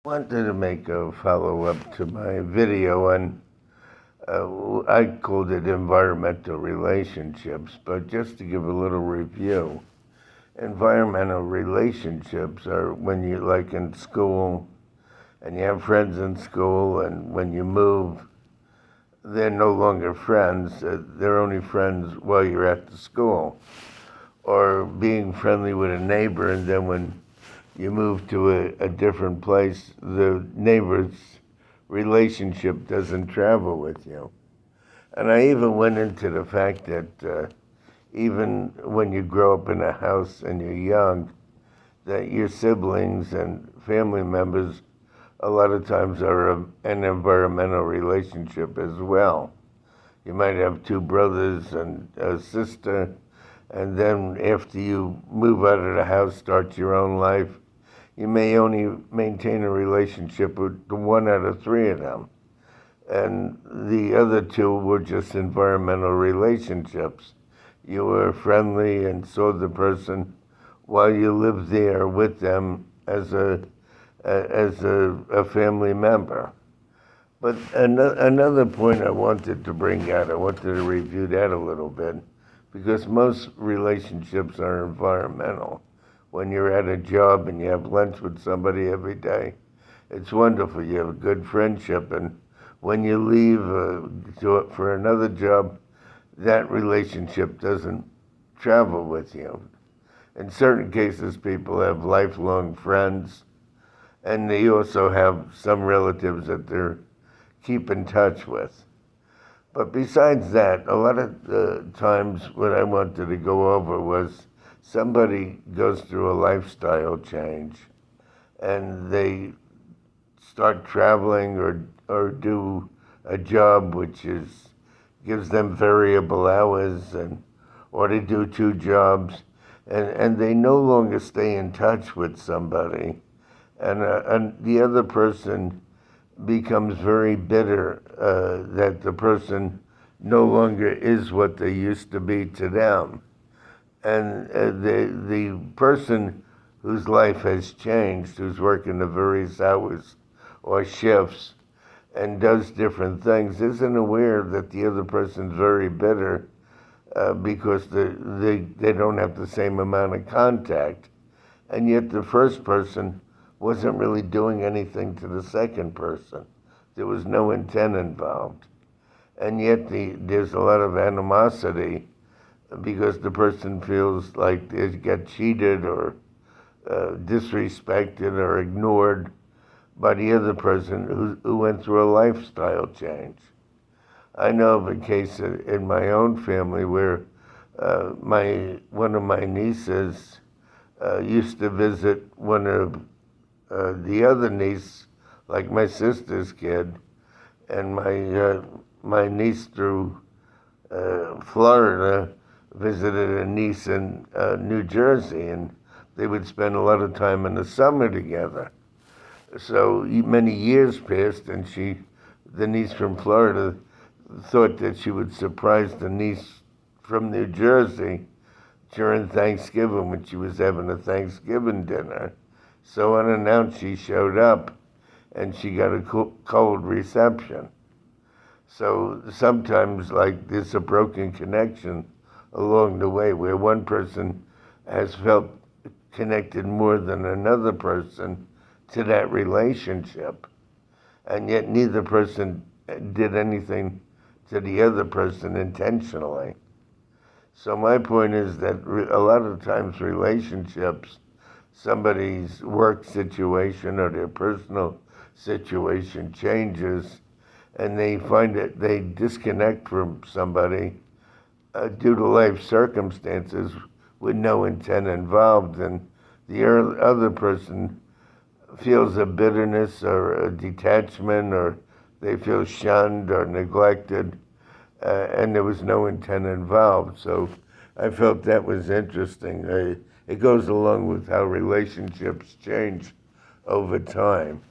Wanted to make a follow-up to my video on, I called it environmental relationships, but just to give a little review, environmental relationships are when you, like in school, and you have friends in school, and when you move, they're no longer friends. They're only friends while you're at the school. Or being friendly with a neighbor, and then when you move to a different place, the neighbor's relationship doesn't travel with you. And I even went into the fact that even when you grow up in a house and you're young, that your siblings and family members a lot of times are an environmental relationship as well. You might have two brothers and a sister, and then after you move out of the house, start your own life, you may only maintain a relationship with one out of three of them. And the other two were just environmental relationships. You were friendly and saw the person while you lived there with them as a family member. But another point I wanted to bring out, I wanted to review that a little bit, because most relationships are environmental. When you're at a job and you have lunch with somebody every day, it's wonderful. You have a good friendship, and when you leave for another job, that relationship doesn't travel with you. In certain cases, people have lifelong friends, and they also have some relatives that they keep in touch with. But besides that, a lot of times what I wanted to go over was somebody goes through a lifestyle change and they start traveling or do a job which gives them variable hours, or they do two jobs, and they no longer stay in touch with somebody, and the other person becomes very bitter that the person no longer is what they used to be to them. And the person whose life has changed, who's working the various hours or shifts and does different things, isn't aware that the other person's very bitter because they don't have the same amount of contact. And yet the first person wasn't really doing anything to the second person. There was no intent involved. And yet there's a lot of animosity because the person feels like they got cheated or disrespected or ignored by the other person who went through a lifestyle change. I know of a case in my own family where one of my nieces used to visit one of the other niece, like my sister's kid, and my niece through Florida visited a niece in New Jersey, and they would spend a lot of time in the summer together. So many years passed, and the niece from Florida, thought that she would surprise the niece from New Jersey during Thanksgiving when she was having a Thanksgiving dinner. So unannounced, she showed up, and she got a cold reception. So sometimes, like, there's a broken connection along the way where one person has felt connected more than another person to that relationship, and yet neither person did anything to the other person intentionally. So my point is that a lot of times relationships, somebody's work situation or their personal situation changes, and they find that they disconnect from somebody due to life circumstances with no intent involved, and the other person feels a bitterness or a detachment, or they feel shunned or neglected, and there was no intent involved. So I felt that was interesting. It goes along with how relationships change over time.